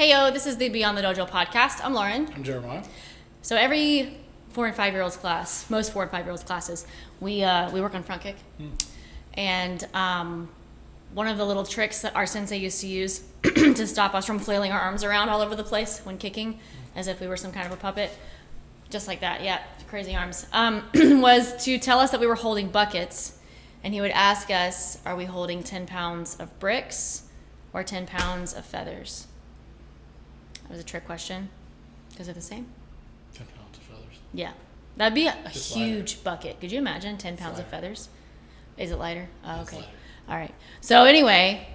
Hey yo, this is the Beyond the Dojo podcast. I'm Lauren. I'm Jeremiah. So every 4 and 5 year olds class, most 4 and 5 year olds classes, we work on front kick. And one of the little tricks that our sensei used to use to stop us from flailing our arms around all over the place when kicking, as if we were some kind of a puppet, just like that, yeah, crazy arms, was to tell us that we were holding buckets. And he would ask us, are we holding 10 pounds of bricks or 10 pounds of feathers? That was a trick question. Is it the same? 10 pounds of feathers. Yeah. That'd be a Just huge lighter. bucket. Could you imagine 10 pounds of feathers? Is it lighter? Oh, It's okay. lighter. All right. So anyway,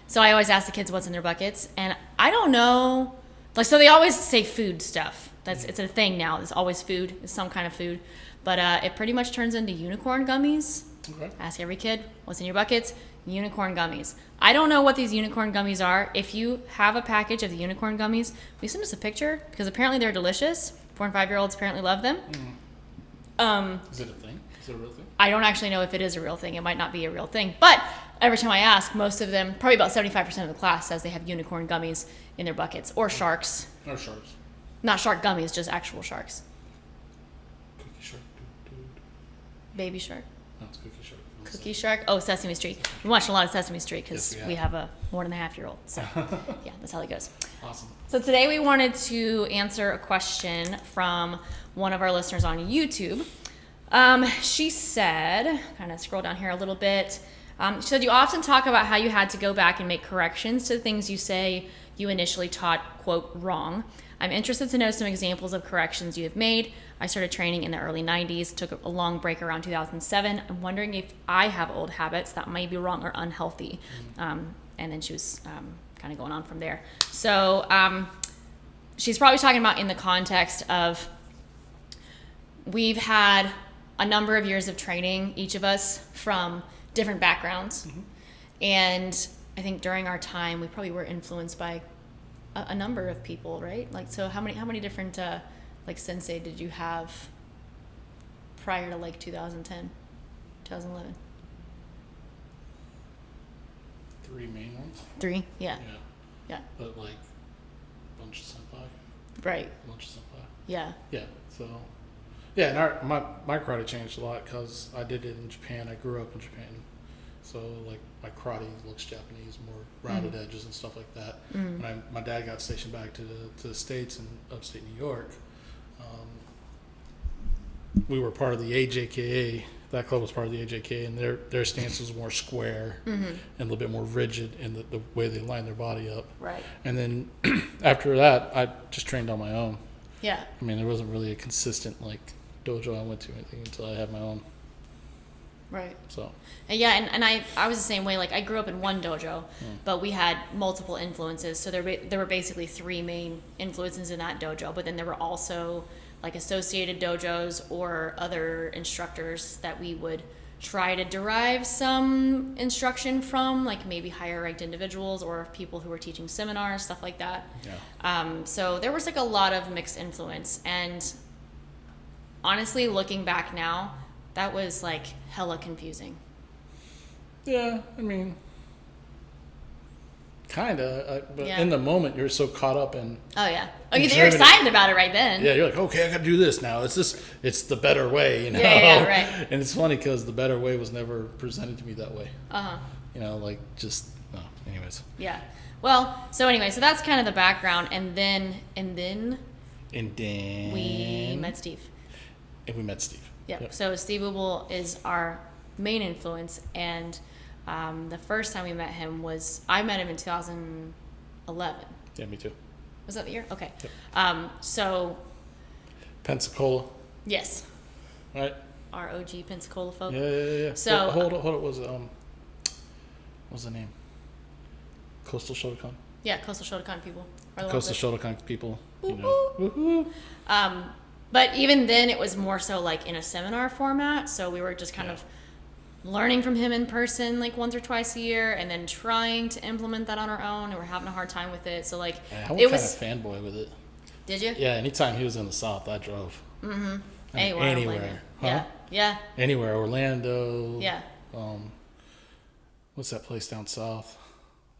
so I always ask the kids what's in their buckets. And I don't know. Like, so they always say food stuff. It's a thing now. There's always food. It's some kind of food. But it pretty much turns into unicorn gummies. Okay. Ask every kid, what's in your buckets? Unicorn gummies. I don't know what these unicorn gummies are. If you have a package of the unicorn gummies, will you send us a picture? Because apparently they're delicious. 4 and 5 year olds apparently love them. Is it a thing? Is it a real thing? I don't actually know if it is a real thing. It might not be a real thing. But every time I ask, most of them, probably about 75% of the class says they have unicorn gummies in their buckets. Or sharks. Or sharks. Not shark gummies, just actual sharks. Cookie shark. Baby shark. No, it's cookie shark. Cookie Shark? Oh, Sesame Street. We watched a lot of Sesame Street because Yes, we we have a 1.5-year-old. So, yeah, that's how it goes. Awesome. So today we wanted to answer a question from one of our listeners on YouTube. She said, kind of scroll down here a little bit. She said, you often talk about how you had to go back and make corrections to the things you say you initially taught, quote, wrong. I'm interested to know some examples of corrections you have made. I started training in the early 90s, took a long break around 2007. I'm wondering if I have old habits that may be wrong or unhealthy. And then she was kind of going on from there. So she's probably talking about in the context of we've had a number of years of training, each of us, from different backgrounds. And I think during our time, we probably were influenced by a number of people, right? Like, so how many different like sensei did you have prior to like 2010, 2011? 3 main ones. 3, yeah. Yeah. But like, bunch of senpai. Right. Bunch of senpai. Yeah. Yeah. So. Yeah, and my karate changed a lot because I did it in Japan. I grew up in Japan. So, like, my karate looks Japanese, more rounded edges and stuff like that. When my dad got stationed back to the States in upstate New York, we were part of the AJKA. That club was part of the AJKA, and their stance was more square and a little bit more rigid in the way they lined their body up. Right. And then after that, I just trained on my own. Yeah. I mean, there wasn't really a consistent, like, dojo I went to or anything until I had my own. Right. So. And yeah, and I was the same way. Like, I grew up in one dojo, but we had multiple influences. So there were basically 3 main influences in that dojo. But then there were also like associated dojos or other instructors that we would try to derive some instruction from, like maybe higher ranked individuals or people who were teaching seminars, stuff like that. Yeah. So there was like a lot of mixed influence. And honestly, looking back now, that was like hella confusing. Yeah, I mean, kind of. But Yeah. in the moment, you're so caught up in. Oh yeah. Okay, they were excited about it right then. Yeah, you're like, okay, I got to do this now. It's the better way, you know. Yeah, right. And it's funny because the better way was never presented to me that way. Uh-huh. You know, like just no. Anyways. Yeah. Well, so anyway, so that's kind of the background, and then And then we met Steve. And we met Steve. Yep. Yep. So Steve Ubel is our main influence, and the first time we met him I met him in 2011. Yeah, me too. Was that the year? Okay. Yep. So Pensacola, yes, right? our OG Pensacola folk. Yeah. So hold on. What was the name? Coastal Shotokan. Yeah, Coastal Shotokan people. Coastal Shotokan people. You Woo-hoo. know. Woohoo. But even then, it was more so like in a seminar format. So we were just kind of learning from him in person like once or twice a year, and then trying to implement that on our own, and we're having a hard time with it. So like, I went kind of fanboy with it. Did you? Yeah, anytime he was in the South, I drove. Mm-hmm. I mean, anywhere. Huh? Yeah. Anywhere. Orlando. Yeah. What's that place down south?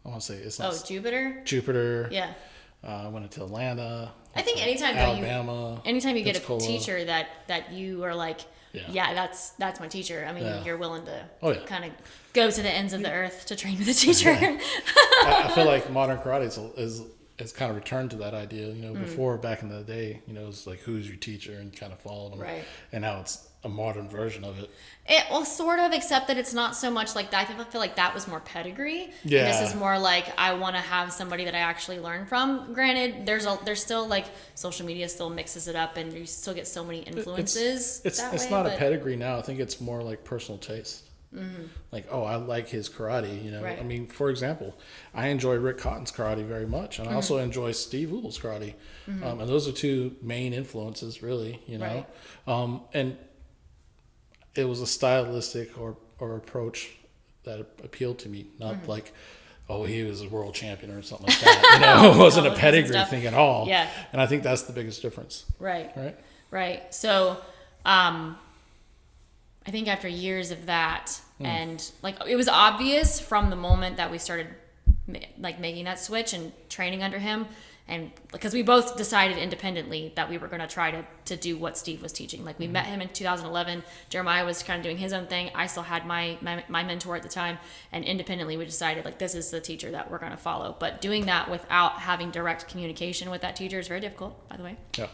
I want to say it's not. Oh, Jupiter? Jupiter. Yeah. I went into Atlanta. I think anytime Alabama. Anytime you get a Pensacola. teacher that you are like, yeah, that's my teacher. I mean, you're willing to kind of go to the ends of the earth to train with a teacher. I feel like modern karate is kind of returned to that idea. You know, before, back in the day, you know, it was like, who's your teacher, and you kind of followed them. Right. And now it's a modern version of it. Well, sort of, except that it's not so much like that. I feel like that was more pedigree. Yeah. And this is more like, I want to have somebody that I actually learn from. Granted, there's still like social media still mixes it up, and you still get so many influences. It's not a pedigree now. I think it's more like personal taste. Like, oh, I like his karate, you know. Right. I mean, for example, I enjoy Rick Cotton's karate very much, and I also enjoy Steve Ubel's karate, and those are two main influences, really, you know. Right. And it was a stylistic or approach that appealed to me, not like, oh, he was a world champion or something like that. You know, it wasn't a pedigree thing at all. Yeah. And I think that's the biggest difference. Right. So, I think after years of that, and like it was obvious from the moment that we started like making that switch and training under him, and because we both decided independently that we were going to try to do what Steve was teaching. Like we met him in 2011. Jeremiah was kind of doing his own thing. I still had my mentor at the time, and independently we decided like this is the teacher that we're going to follow. But doing that without having direct communication with that teacher is very difficult, by the way. Yeah.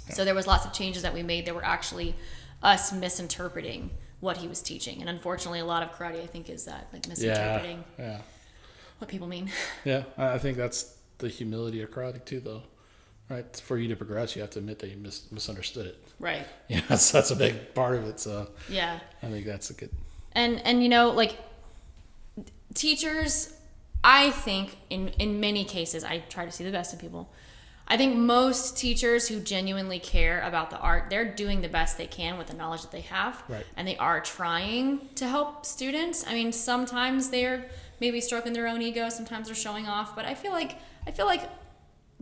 So there was lots of changes that we made that were actually us misinterpreting what he was teaching, and unfortunately a lot of karate I think is that, like, misinterpreting what people mean. Yeah, I think that's the humility of karate too, though, right? For you to progress, you have to admit that you misunderstood it. Right. Yeah, that's a big part of it. So yeah, I think that's a good. And you know, like, teachers, I think in many cases, I try to see the best in people. I think most teachers who genuinely care about the art, they're doing the best they can with the knowledge that they have. Right. And they are trying to help students. I mean, sometimes they're maybe stroking their own ego, sometimes they're showing off, but I feel like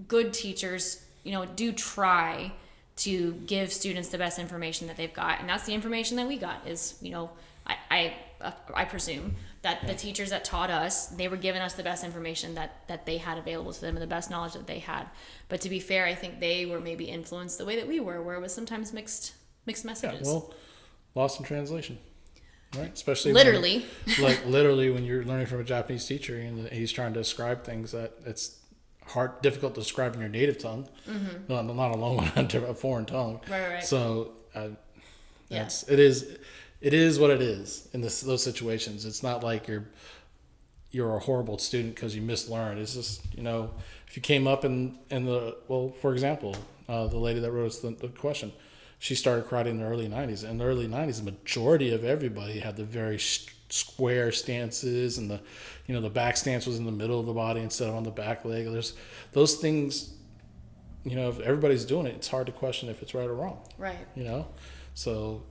good teachers, you know, do try to give students the best information that they've got. And that's the information that we got is, you know, I presume that the teachers that taught us, they were giving us the best information that they had available to them and the best knowledge that they had. But to be fair, I think they were maybe influenced the way that we were, where it was sometimes mixed messages. Yeah, well, lost in translation, right? Especially literally. Literally when you're learning from a Japanese teacher and he's trying to describe things that it's difficult to describe in your native tongue, not alone a foreign tongue. Right. So it is what it is in those situations. It's not like you're a horrible student because you mislearned. It's just, you know, if you came up in the, well, for example, the lady that wrote us the question, she started karate in the early 90s. In the early 90s, the majority of everybody had the very square stances, and the back stance was in the middle of the body instead of on the back leg. There's those things, you know, if everybody's doing it, it's hard to question if it's right or wrong. Right. You know? So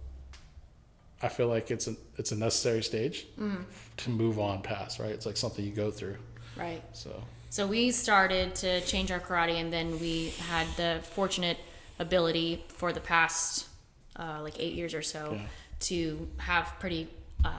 I feel like it's a necessary stage to move on past, right? It's like something you go through. Right. So we started to change our karate, and then we had the fortunate ability for the past like 8 years or so to have pretty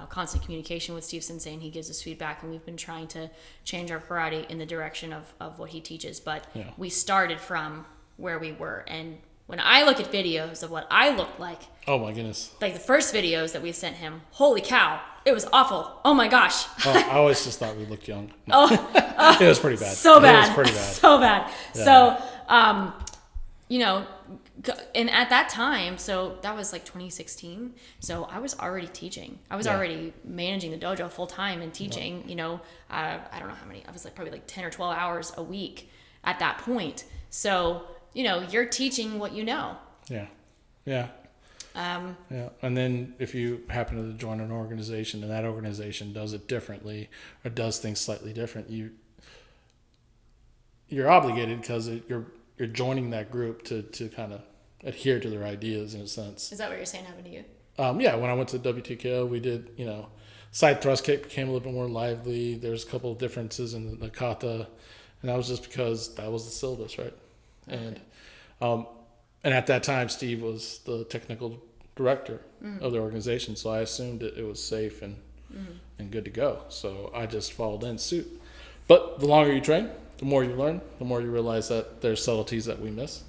constant communication with Steve Sensei, and he gives us feedback, and we've been trying to change our karate in the direction of what he teaches. But we started from where we were, and when I look at videos of what I looked like, oh my goodness, like the first videos that we sent him, holy cow, it was awful. Oh my gosh. I always just thought we looked young. No. It was pretty bad. So bad. It was pretty bad. So bad. Yeah. So, you know, and at that time, so that was like 2016. So I was already teaching. I was already managing the dojo full time and teaching, you know, I don't know how many, I was like probably like 10 or 12 hours a week at that point. So, you know, you're teaching what you know. Yeah. Yeah. And then if you happen to join an organization and that organization does it differently or does things slightly different, you're obligated because you're joining that group to kind of adhere to their ideas in a sense. Is that what you're saying happened to you? Yeah, when I went to WTKO, we did, you know, side thrust kick became a little bit more lively. There's a couple of differences in the kata, and that was just because that was the syllabus, right? Okay. And at that time, Steve was the technical director of the organization, so I assumed it was safe and good to go. So I just followed in suit. But the longer you train, the more you learn, the more you realize that there's subtleties that we miss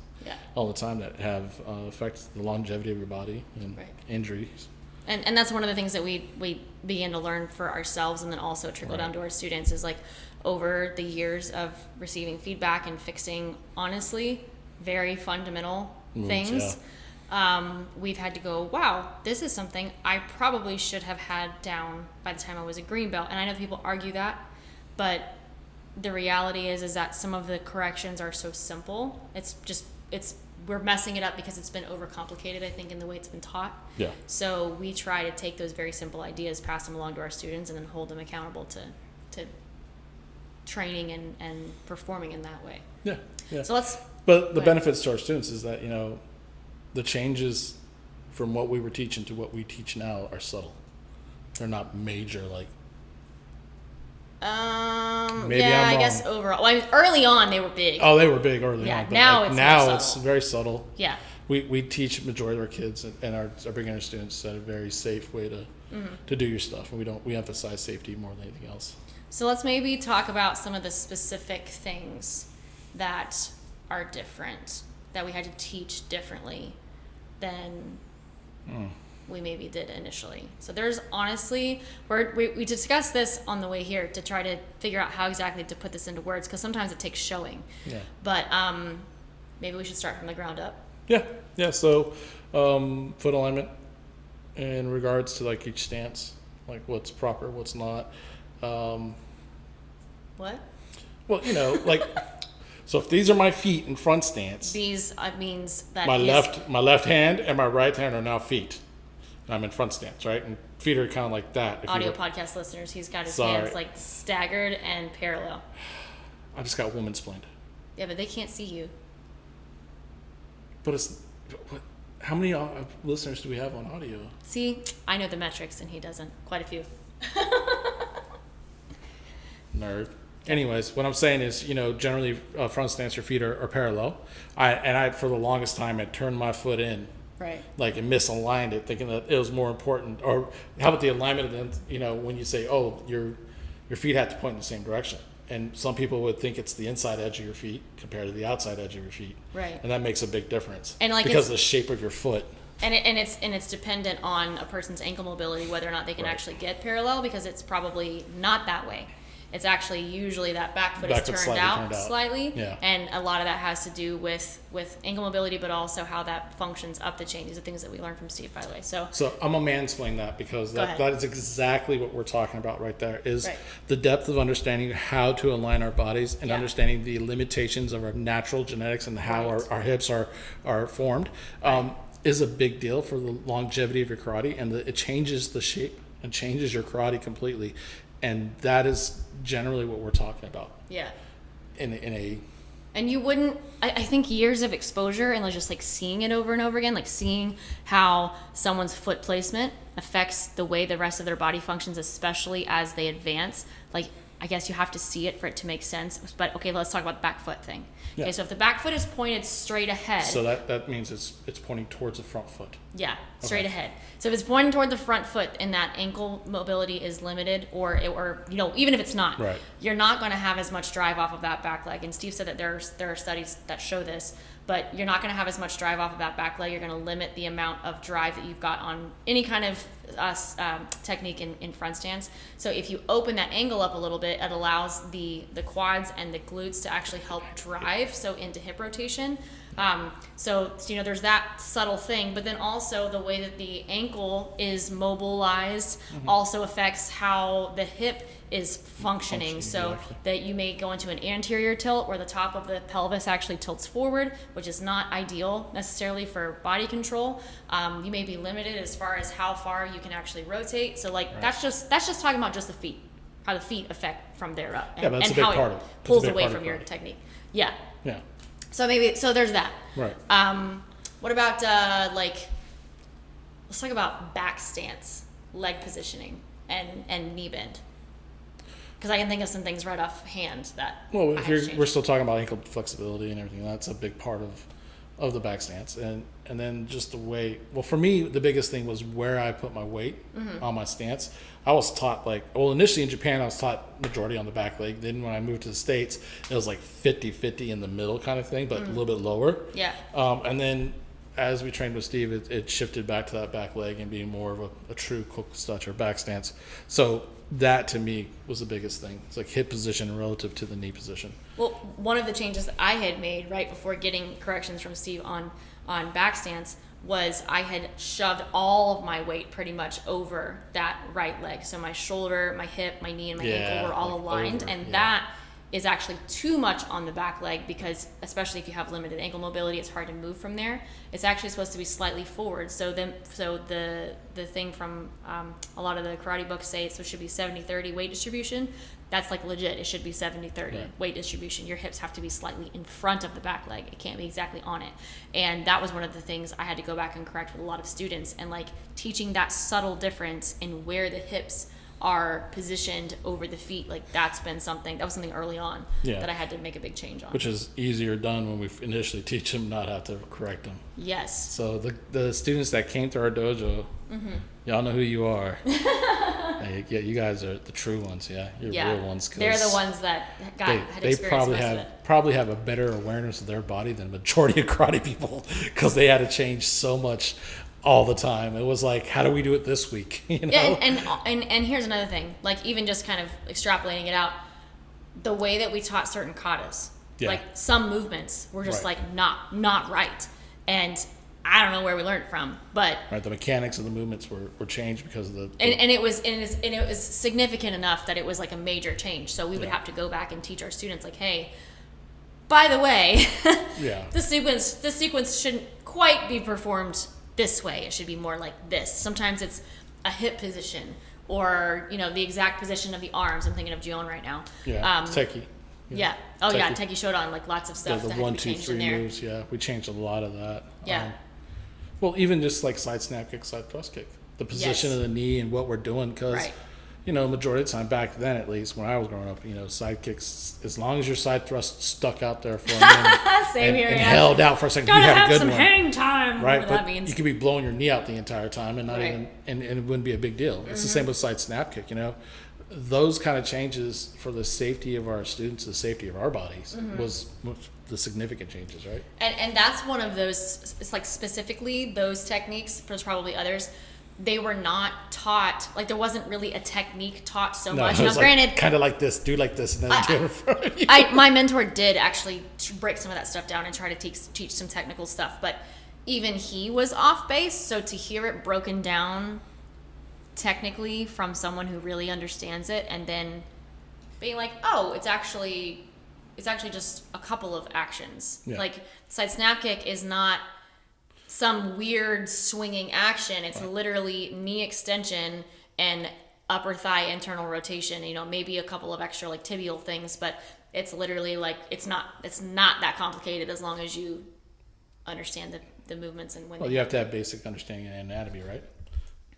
all the time that have affect the longevity of your body and injuries. And that's one of the things that we began to learn for ourselves, and then also trickle down to our students, is like over the years of receiving feedback and fixing, honestly, very fundamental things. We've had to go, wow, this is something I probably should have had down by the time I was a green belt. And I know people argue that, but the reality is that some of the corrections are so simple. We're messing it up because it's been overcomplicated, I think, in the way it's been taught. Yeah. So we try to take those very simple ideas, pass them along to our students, and then hold them accountable to training and performing in that way. Yeah. Yeah. So But the benefits to our students is that, the changes from what we were teaching to what we teach now are subtle. They're not major, like. I guess overall. Well, early on they were big. Oh, they were big early on. But now it's very subtle. Yeah. We teach majority of our kids and our beginner students a very safe way to do your stuff, and we emphasize safety more than anything else. So let's maybe talk about some of the specific things that are different, that we had to teach differently than we maybe did initially. So there's honestly, we discussed this on the way here to try to figure out how exactly to put this into words, because sometimes it takes showing. Yeah. But maybe we should start from the ground up. Yeah. Yeah. So foot alignment in regards to like each stance, like what's proper, what's not. What? Well, like. So if these are my feet in front stance, these means that my left hand and my right hand are now feet. And I'm in front stance, right? And feet are kind of like that. Audio podcast listeners, he's got his hands like staggered and parallel. I just got woman-splained. Yeah, but they can't see you. But how many listeners do we have on audio? See, I know the metrics and he doesn't. Quite a few. Nerd. Anyways, what I'm saying is, generally front stance, your feet are parallel. I for the longest time, I turned my foot in, right, like and misaligned it, thinking that it was more important. Or how about the alignment? Then when you say, oh, your feet have to point in the same direction, and some people would think it's the inside edge of your feet compared to the outside edge of your feet, right? And that makes a big difference, and because of the shape of your foot. And it's dependent on a person's ankle mobility, whether or not they can actually get parallel, because it's probably not that way. It's actually usually that back foot is turned out slightly. Yeah. And a lot of that has to do with ankle mobility, but also how that functions up the chain. These are things that we learned from Steve, by the way. So I'm going to mansplain that, because that is exactly what we're talking about right there, is the depth of understanding how to align our bodies and understanding the limitations of our natural genetics and how our hips are formed is a big deal for the longevity of your karate, and it changes the shape and changes your karate completely. And that is generally what we're talking about. Yeah. And you wouldn't, I think years of exposure and just like seeing it over and over again, like seeing how someone's foot placement affects the way the rest of their body functions, especially as they advance. Like, I guess you have to see it for it to make sense. But okay, let's talk about the back foot thing. Yeah. Okay, so if the back foot is pointed straight ahead. So that means it's pointing towards the front foot. Yeah, straight ahead. So if it's pointing toward the front foot and that ankle mobility is limited, or even if it's not, you're not going to have as much drive off of that back leg. And Steve said that there are studies that show this, but you're not going to have as much drive off of that back leg. You're going to limit the amount of drive that you've got on any kind of technique in front stance. So if you open that angle up a little bit, it allows the quads and the glutes to actually help drive, so into hip rotation. So there's that subtle thing, but then also the way that the ankle is mobilized also affects how the hip is functioning. So exactly. That you may go into an anterior tilt where the top of the pelvis actually tilts forward, which is not ideal necessarily for body control. You may be limited as far as how far you can actually rotate. So that's just talking about just the feet, how the feet affect from there up, and how it pulls away from your technique. Yeah. Yeah. So there's that. Right. What about let's talk about back stance, leg positioning, and knee bend. Because I can think of some things right off hand that. Well, we're still talking about ankle flexibility and everything. That's a big part of the back stance, and then just the way. Well, for me, the biggest thing was where I put my weight on my stance. I was taught initially in Japan, I was taught majority on the back leg. Then when I moved to the States, it was like 50-50 in the middle kind of thing, but a little bit lower. Yeah. And then as we trained with Steve, it shifted back to that back leg and being more of a true kokusatsu or back stance. So that to me was the biggest thing. It's like hip position relative to the knee position. Well, one of the changes that I had made right before getting corrections from Steve on back stance was I had shoved all of my weight pretty much over that right leg. So my shoulder, my hip, my knee, and my ankle were all aligned. And that is actually too much on the back leg, because especially if you have limited ankle mobility, it's hard to move from there. It's actually supposed to be slightly forward. So the thing from a lot of the karate books say it should be 70-30 weight distribution. That's like legit. It should be 70-30 weight distribution. Your hips have to be slightly in front of the back leg. It can't be exactly on it. And that was one of the things I had to go back and correct with a lot of students, and like teaching that subtle difference in where the hips are positioned over the feet. Like that was something early on that I had to make a big change on. Which is easier done when we initially teach them, not have to correct them. Yes. So the students that came to our dojo, y'all know who you are. Yeah, you guys are the true ones. Yeah, you're real ones. They're the ones that had they probably have a better awareness of their body than the majority of karate people, because they had to change so much all the time. It was like, how do we do it this week? You know? Yeah, and here's another thing. Like even just kind of extrapolating it out, the way that we taught certain katas, like some movements were just like not right, and I don't know where we learned it from, but the mechanics of the movements were changed because of the and it was significant enough that it was like a major change. So we would have to go back and teach our students like, hey, by the way, the sequence shouldn't quite be performed this way. It should be more like this. Sometimes it's a hip position, or the exact position of the arms. I'm thinking of Jion right now. Teki. Teki Shodan, like lots of stuff. The that 1, had to 2, be changed 3 in there. moves. Yeah, we changed a lot of that. Yeah. Well, even just like side snap kick, side thrust kick, the position of the knee and what we're doing, because majority of the time back then, at least when I was growing up, side kicks, as long as your side thrust stuck out there for a minute and held out for a second, you had a good one. Gotta have some hang time, right? But that means. You could be blowing your knee out the entire time and not even, and it wouldn't be a big deal. It's the same with side snap kick. Those kind of changes for the safety of our students, the safety of our bodies, was the significant changes, right? And that's one of those. It's like specifically those techniques. There's probably others. They were not taught, like there wasn't really a technique taught so much. Now, granted, kind of like this, do like this, and then do it in front of you. My mentor did actually break some of that stuff down and try to teach some technical stuff, but even he was off base. So to hear it broken down technically from someone who really understands it, and then being like, oh, it's actually just a couple of actions. Like side snap kick is not some weird swinging action. It's literally knee extension and upper thigh internal rotation, maybe a couple of extra like tibial things, but it's literally like it's not that complicated as long as you understand the movements and when. Well, you have to have basic understanding of anatomy, right?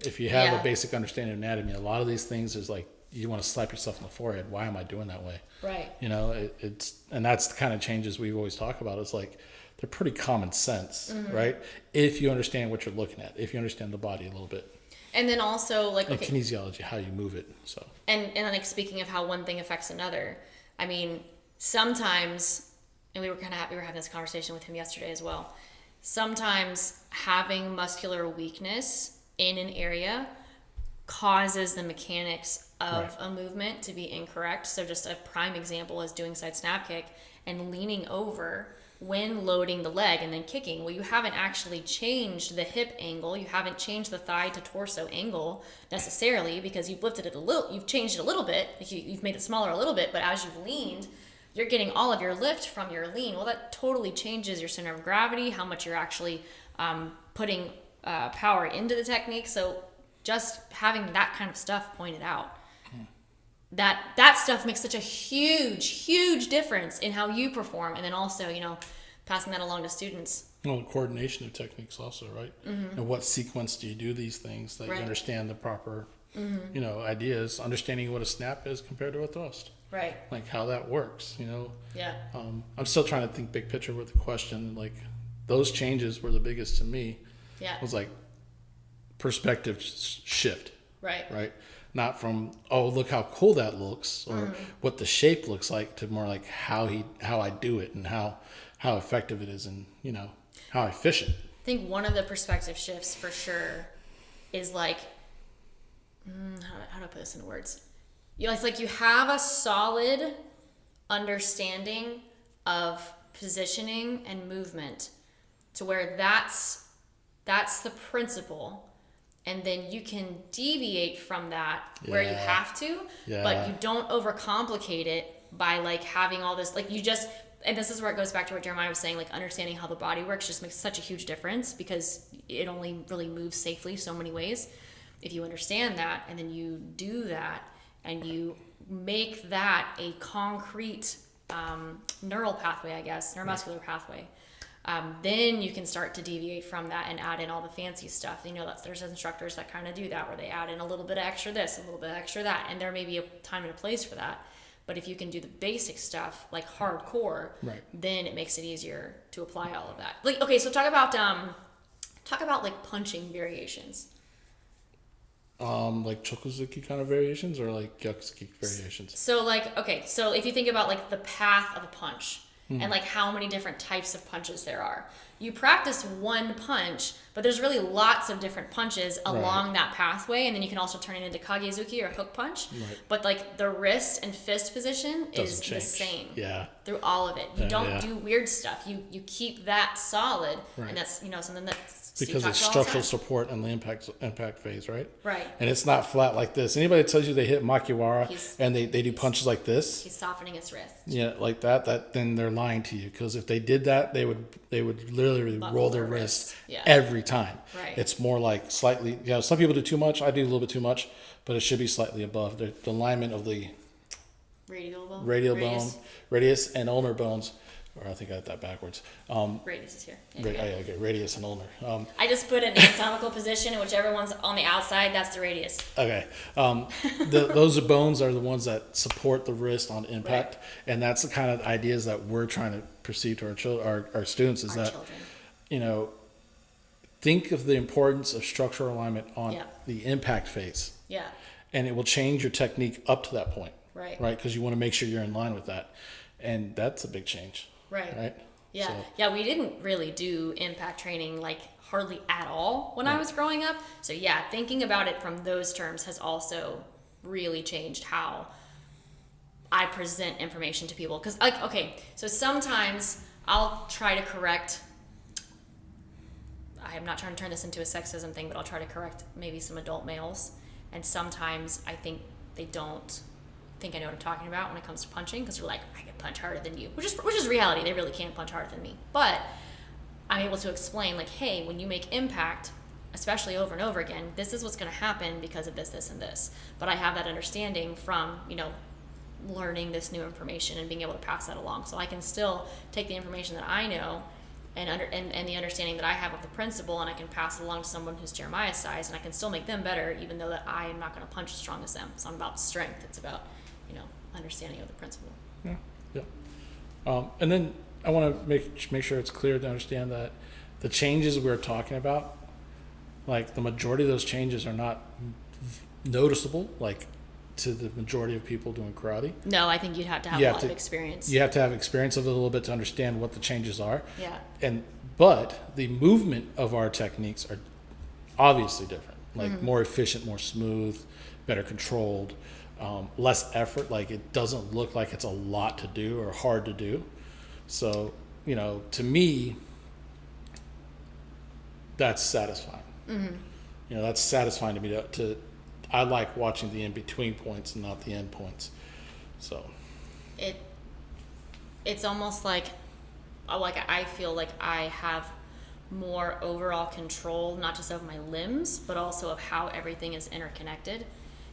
If you have a basic understanding of anatomy, a lot of these things is like you want to slap yourself in the forehead. Why am I doing that way? Right. It's and that's the kind of changes we always talk about. It's like they're pretty common sense, right? If you understand what you're looking at, if you understand the body a little bit. And then also like kinesiology, how you move it. So and like speaking of how one thing affects another, I mean, sometimes, and we were having this conversation with him yesterday as well. Sometimes having muscular weakness in an area causes the mechanics of a movement to be incorrect. So just a prime example is doing side snap kick and leaning over when loading the leg and then kicking. Well, you haven't actually changed the hip angle. You haven't changed the thigh to torso angle necessarily, because you've lifted it a little, you've changed it a little bit, you've made it smaller a little bit, but as you've leaned, you're getting all of your lift from your lean. Well, that totally changes your center of gravity, how much you're actually putting power into the technique. So just having that kind of stuff pointed out, that stuff makes such a huge difference in how you perform, and then also passing that along to students. Well, the coordination of techniques also, right? And what sequence do you do these things that you understand the proper ideas, understanding what a snap is compared to a thrust, right? Like how that works, Yeah. I'm still trying to think big picture with the question, like those changes were the biggest to me. Yeah. It was like perspective shift. Right. Not from, oh, look how cool that looks, or what the shape looks like, to more like how I do it and how effective it is, and how efficient. I think one of the perspective shifts for sure is like, how do I put this in words? It's like you have a solid understanding of positioning and movement to where that's the principle. And then you can deviate from that where you have to, but you don't overcomplicate it by like having all this, like you just, and this is where it goes back to what Jeremiah was saying, like understanding how the body works just makes such a huge difference, because it only really moves safely so many ways. If you understand that, and then you do that, and you make that a concrete neural pathway, I guess, neuromuscular pathway, then you can start to deviate from that and add in all the fancy stuff. There's instructors that kind of do that, where they add in a little bit of extra this, a little bit of extra that, and there may be a time and a place for that. But if you can do the basic stuff, like hardcore, then it makes it easier to apply all of that. Like, okay, so talk about like punching variations. Like chokozuki kind of variations, or like gyakuzuki variations. So like, okay, so if you think about like the path of a punch, and like how many different types of punches there are. You practice one punch, but there's really lots of different punches along that pathway, and then you can also turn it into kagezuki or hook punch. Right. But like the wrist and fist position is the same through all of it. You don't do weird stuff. You keep that solid, and that's something that because it's structural support and the impact phase, right? Right. And it's not flat like this. Anybody that tells you they hit makiwara and they do punches like this, he's softening his wrist. Yeah, like that then they're lying to you, because if they did that, they would literally roll their wrist every time. Right. It's more like slightly, some people do too much. I do a little bit too much, but it should be slightly above the alignment of the radial bone, radius and ulnar bones. Or I think I got that backwards. Radius is here. Okay, radius and ulnar. I just put an anatomical position, and whichever one's on the outside, that's the radius. Okay. Those bones are the ones that support the wrist on impact, and that's the kind of ideas that we're trying to perceive to our students, is that children. Think of the importance of structural alignment on the impact phase. Yeah. And it will change your technique up to that point. Right. Right, because you want to make sure you're in line with that, and that's a big change. Right. Yeah. Yeah, we didn't really do impact training like hardly at all when I was growing up. So yeah, thinking about it from those terms has also really changed how I present information to people. Because like, okay, so sometimes I'll try to correct, I'm not trying to turn this into a sexism thing, but I'll try to correct maybe some adult males. And sometimes I think they don't think I know what I'm talking about when it comes to punching, because they're like, I can punch harder than you, which is reality. They really can't punch harder than me, but I'm able to explain like, hey, when you make impact, especially over and over again, this is what's going to happen because of this, this, and this. But I have that understanding from learning this new information and being able to pass that along, so I can still take the information that I know and the understanding that I have of the principle, and I can pass it along to someone who's Jeremiah's size, and I can still make them better, even though that I am not going to punch as strong as them. It's not about strength. It's about understanding of the principle. And then I want to make sure it's clear to understand that the changes we're talking about, like the majority of those changes are not noticeable, like to the majority of people doing karate. No, I think you'd have to have a lot of experience. You have to have experience of it a little bit to understand what the changes are. Yeah. But the movement of our techniques are obviously different, like more efficient, more smooth, better controlled. Less effort, like it doesn't look like it's a lot to do or hard to do. So, to me, that's satisfying. That's satisfying to me. I like watching the in-between points and not the end points. So it's almost like I feel like I have more overall control, not just of my limbs, but also of how everything is interconnected.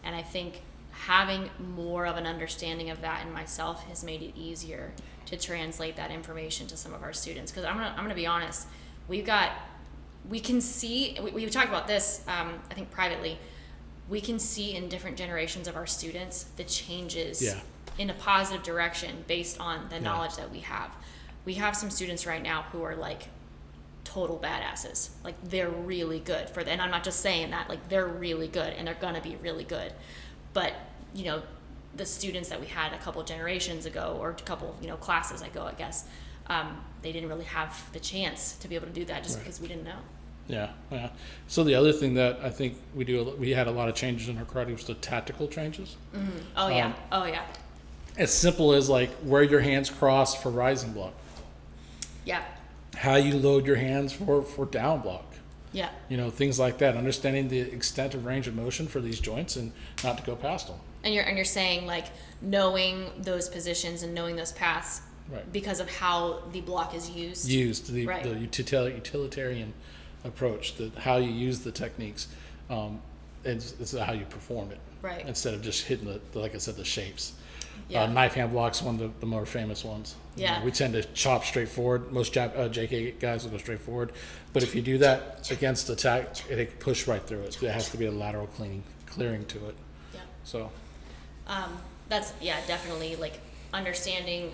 And I think having more of an understanding of that in myself has made it easier to translate that information to some of our students. Because I'm gonna be honest, we can see, we've talked about this, I think privately, we can see in different generations of our students the changes in a positive direction based on the knowledge that we have. We have some students right now who are like total badasses. Like they're really good for that. And I'm not just saying that, like they're really good and they're gonna be really good. But, you know, the students that we had a couple generations ago, or a couple, you know, classes ago, I guess, they didn't really have the chance to be able to do that just because we didn't know. Yeah. So the other thing that I think we had a lot of changes in our karate was the tactical changes. Mm-hmm. Oh yeah. As simple as like where your hands cross for rising block. Yeah. How you load your hands for down block. Yeah. You know, things like that. Understanding the extent of range of motion for these joints and not to go past them. And you're saying like knowing those positions and knowing those paths, right, because of how the block is used. The right. the utilitarian approach, how you use the techniques, it's how you perform it. Right. Instead of just hitting the like I said, the shapes. Yeah. Knife hand block's one of the more famous ones. Yeah. You know, we tend to chop straight forward. Most JK guys will go straight forward. But if you do that against attack, it can push right through it. There has to be a lateral clearing to it. Yeah. So. That's, definitely like understanding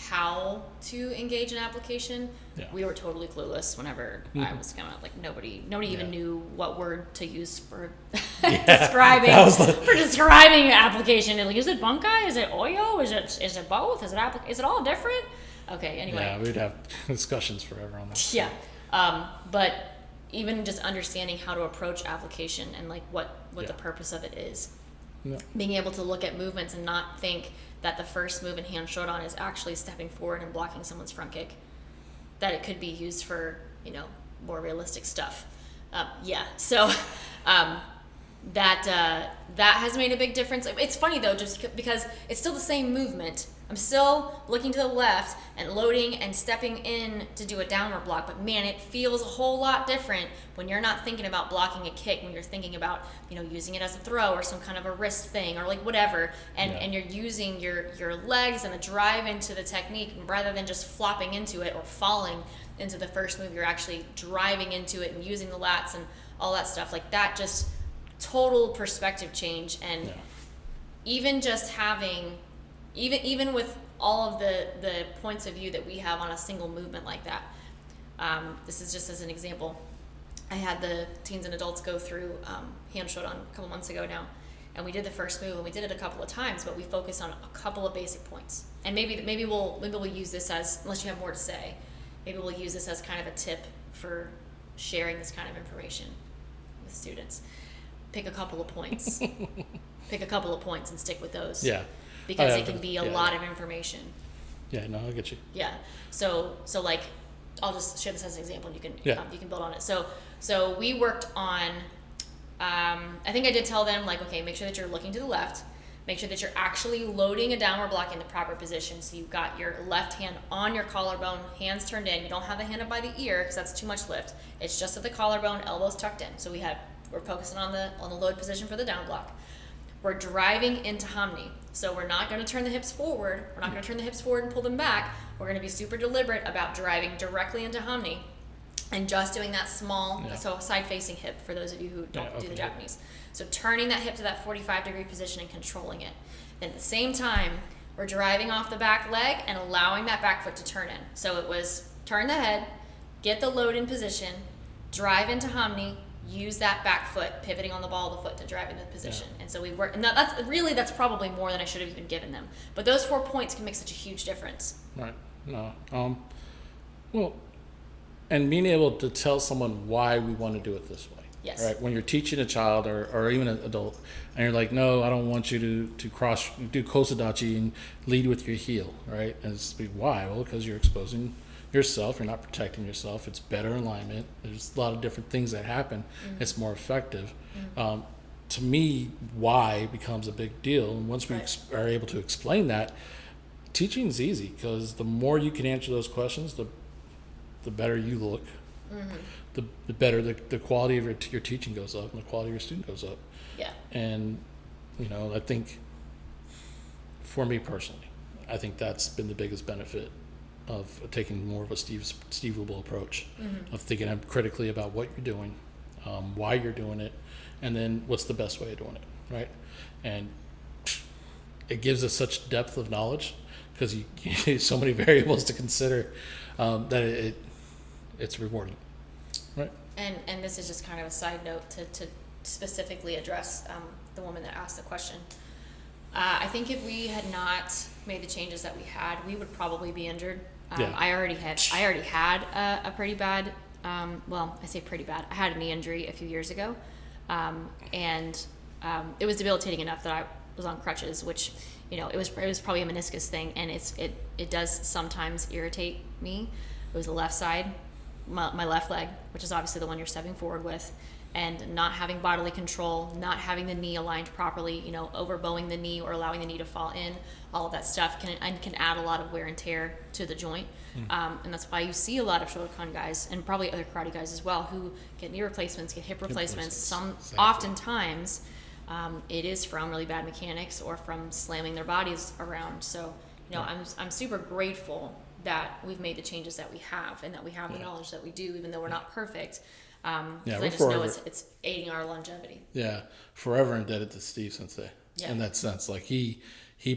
how to engage an application. Yeah. We were totally clueless whenever I was coming out. Like nobody even knew what word to use for describing an application. Like, is it bunkai? Is it oyo? Is it both? Is it all different? Okay. Anyway. Yeah, we'd have discussions forever on that. Yeah. But even just understanding how to approach application and like what the purpose of it is. Yeah. Being able to look at movements and not think that the first move in hand shodan is actually stepping forward and blocking someone's front kick. That it could be used for, you know, more realistic stuff. So that has made a big difference. It's funny though, just because it's still the same movement. I'm still looking to the left and loading and stepping in to do a downward block, but man, it feels a whole lot different when you're not thinking about blocking a kick, when you're thinking about, you know, using it as a throw or some kind of a wrist thing or like whatever, and you're using your legs and a drive into the technique rather than just flopping into it or falling into the first move. You're actually driving into it and using the lats and all that stuff. Like that, just total perspective change. And even just having even with all of the points of view that we have on a single movement like that, this is just as an example. I had the teens and adults go through hand shodan a couple months ago now, and we did the first move and we did it a couple of times, but we focused on a couple of basic points. And maybe we'll use this as, unless you have more to say, maybe we'll use this as kind of a tip for sharing this kind of information with students. Pick a couple of points. Pick a couple of points and stick with those. Yeah. Because it can be a lot of information. Yeah, no, I get you. Yeah. So like, I'll just share this as an example, and you can build on it. So we worked on. I think I did tell them, like, okay, make sure that you're looking to the left. Make sure that you're actually loading a downward block in the proper position. So you've got your left hand on your collarbone, hands turned in. You don't have the hand up by the ear because that's too much lift. It's just at the collarbone, elbows tucked in. So we're focusing on the load position for the down block. We're driving into hamni. So we're not going to turn the hips forward. We're not going to turn the hips forward and pull them back. We're going to be super deliberate about driving directly into hamni and just doing that small, so side-facing hip for those of you who don't do the Japanese. So turning that hip to that 45-degree position and controlling it. Then at the same time, we're driving off the back leg and allowing that back foot to turn in. So it was turn the head, get the load in position, drive into hamni, use that back foot, pivoting on the ball of the foot to drive into the position. And so we work, and that's probably more than I should have even given them. But those 4 points can make such a huge difference. Right. No. Well, and being able to tell someone why we want to do it this way. Yes. Right. When you're teaching a child or even an adult, and you're like, no, I don't want you to do kosadachi and lead with your heel. Right. And it's why? Well, because you're exposing yourself, you're not protecting yourself. It's better alignment. There's a lot of different things that happen. It's more effective. To me, why becomes a big deal. And once we are able to explain that, teaching is easy because the more you can answer those questions, the better you look. The better the quality of your teaching goes up and the quality of your student goes up. Yeah. And, I think for me personally, I think that's been the biggest benefit of taking more of a Steve Rubel approach, of thinking critically about what you're doing, why you're doing it, and then what's the best way of doing it, right? And it gives us such depth of knowledge because you so many variables to consider that it's rewarding. Right. And this is just kind of a side note to specifically address the woman that asked the question. I think if we had not made the changes that we had, we would probably be injured. Yeah. I already had a pretty bad, well, I say pretty bad. I had a knee injury a few years ago, and it was debilitating enough that I was on crutches, which, you know, it was probably a meniscus thing, and it does sometimes irritate me. It was the left side, my left leg, which is obviously the one you're stepping forward with, and not having bodily control, not having the knee aligned properly, you know, overbowing the knee or allowing the knee to fall in, all of that stuff can add a lot of wear and tear to the joint. And that's why you see a lot of Shotokan guys, and probably other karate guys as well, who get knee replacements, get hip replacements. Oftentimes, it is from really bad mechanics or from slamming their bodies around. So, you know, I'm super grateful that we've made the changes that we have, and that we have the knowledge that we do, even though we're not perfect. I just know it's aiding our longevity. Yeah, forever indebted to Steve Sensei in that sense. Like he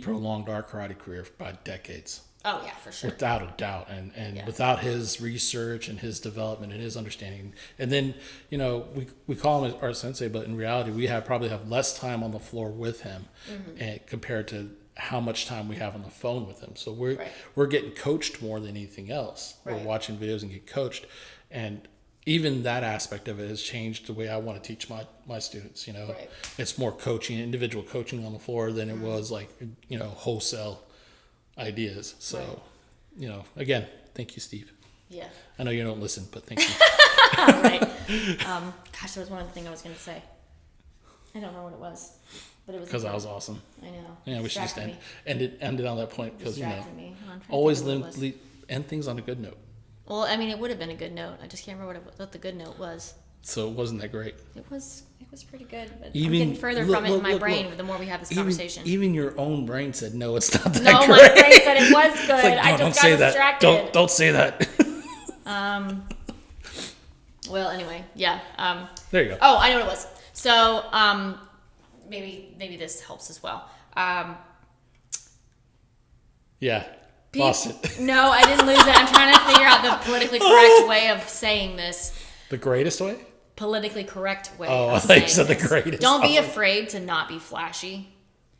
prolonged our karate career by decades. Oh yeah, for sure. Without a doubt, and without his research and his development and his understanding, and then, you know, we call him our sensei, but in reality we probably have less time on the floor with him, and compared to how much time we have on the phone with him. So we're getting coached more than anything else. We're watching videos and get coached, and even that aspect of it has changed the way I want to teach my students. You know, it's more coaching, individual coaching on the floor than it was like, you know, wholesale ideas. So, you know, again, thank you, Steve. Yeah. I know you don't listen, but thank you. Gosh, there was one other thing I was going to say. I don't know what it was, but it was because I was awesome. I know. Yeah, we should just end it on that point, because, you know, always end things on a good note. Well, I mean, it would have been a good note. I just can't remember what the good note was. So it wasn't that great. It was pretty good, but I'm getting further from it in my brain the more we have this conversation. Even your own brain said, no, it's not that great. No, my brain said it was good. Like, no, I just don't got say distracted. That. Don't say that. Well, anyway, yeah. There you go. Oh, I know what it was. So, maybe this helps as well. Yeah. Lost it. No, I didn't lose it. I'm trying to figure out the politically correct way of saying this. The greatest way? Politically correct way. Oh, I of thought you saying said this. the greatest. Don't be afraid to not be flashy.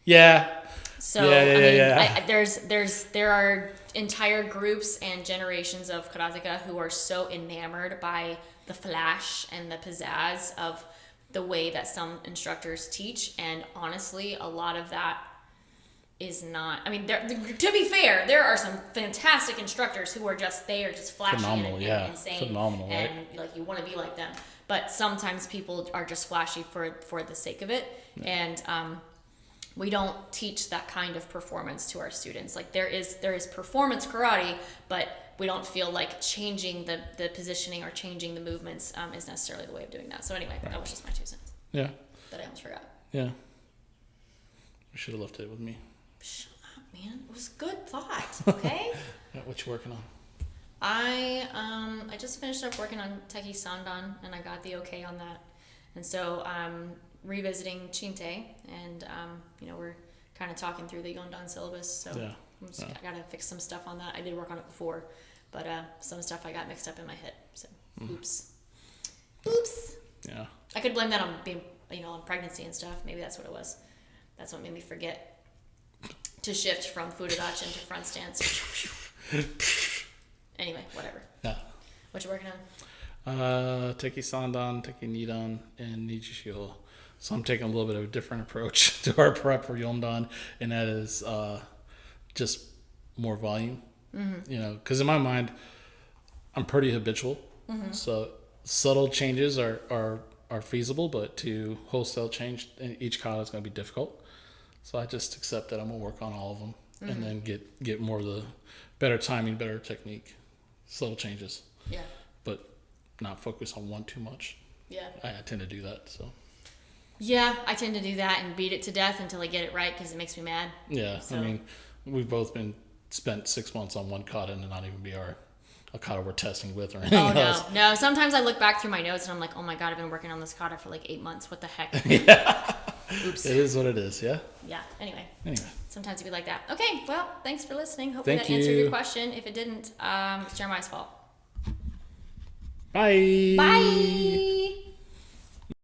Yeah. So there are entire groups and generations of karateka who are so enamored by the flash and the pizzazz of the way that some instructors teach, and honestly, a lot of that is not. I mean, to be fair, there are some fantastic instructors who are just flashy and insane, phenomenal, right? And like you want to be like them. But sometimes people are just flashy for the sake of it, and we don't teach that kind of performance to our students. Like there is performance karate, but we don't feel like changing the positioning or changing the movements is necessarily the way of doing that. So anyway, that was just my 2 cents. Yeah. That I almost forgot. Yeah. You should have left it with me. Shut up, man. It was good thought. Okay. What you working on? I just finished up working on Teki Sandan, and I got the okay on that. And so I'm revisiting Chinte, and you know, we're kind of talking through the Yondan syllabus. So I gotta fix some stuff on that. I did work on it before, but some stuff I got mixed up in my head. So oops. Yeah. I could blame that on being, you know, on pregnancy and stuff. Maybe that's what it was. That's what made me forget to shift from Fudodachi to front stance. Anyway, whatever. Yeah. What you working on? Teki Sandan, Teki Nidan, and Nijishio. So I'm taking a little bit of a different approach to our prep for Yondan, and that is just more volume. Mm-hmm. You know, because in my mind, I'm pretty habitual. Mm-hmm. So subtle changes are feasible, but to wholesale change each kata is going to be difficult. So I just accept that I'm going to work on all of them, and then get more of the better timing, better technique, subtle changes. Yeah. But not focus on one too much. Yeah. I tend to do that, so. Yeah, I tend to do that and beat it to death until I get it right because it makes me mad. Yeah, so. I mean, we've both spent 6 months on one kata and not even be a kata we're testing with or anything else. No. Sometimes I look back through my notes and I'm like, oh my God, I've been working on this kata for like 8 months. What the heck? Yeah. Oops. It is what it is, yeah? Yeah, anyway. Sometimes it'd be like that. Okay, well, thanks for listening. Hopefully that answered your question. If it didn't, it's Jeremiah's fault. Bye. Bye.